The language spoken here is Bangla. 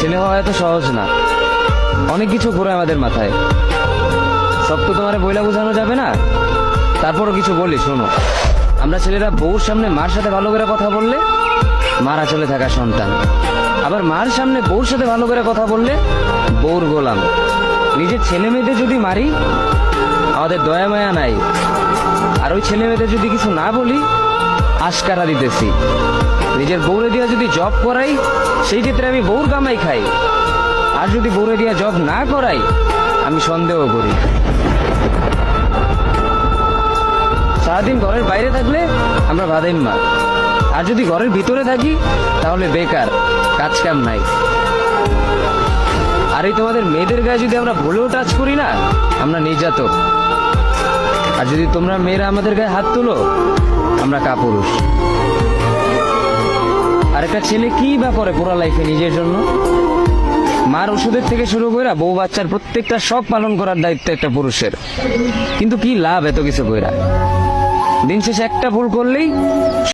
ছেলে হওয়া এত সহজ না, অনেক কিছু ঘুরে আমাদের মাথায়। সব তো তোমার বইলা বোঝানো যাবে না, তারপরও কিছু বলি শোনো। আমরা ছেলেরা বউর সামনে মার সাথে ভালো করে কথা বললে মার আঁচলে থাকা সন্তান, আবার মার সামনে বউর সাথে ভালো করে কথা বললে বউর গোলাম। নিজের ছেলে মেয়েদের যদি মারি আমাদের দয়া মায়া নাই, আর ওই ছেলে মেয়েদের যদি কিছু না বলি আশকারা দিতেছি। নিজের বউরে দিয়া যদি জব করাই সেই ক্ষেত্রে আমি বউর কামাই খাই, আর যদি বউরে দিয়া জব না করাই আমি সন্দেহ করি। সারাদিন ঘরের বাইরে থাকলে আমরা ভাদাইম্মা, আর যদি ঘরের ভিতরে থাকি তাহলে বেকার, কাজ কাম নাই। আর এই তোমাদের মেয়েদের গায়ে যদি আমরা ভুলেও টাচ করি না আমরা নির্যাতক, আর যদি তোমরা মেয়েরা আমাদের গায়ে হাত তুলো আমরা কাপুরুষ। আর একটা ছেলে কি বা করে পুরো লাইফে নিজের জন্য? মার ওষুধের থেকে শুরু করে বউ বাচ্চার প্রত্যেকটা সব পালন করার দায়িত্ব একটা পুরুষের। কিন্তু কি লাভ এত কিছু কইরা? দিন শেষে একটা ভুল করলেই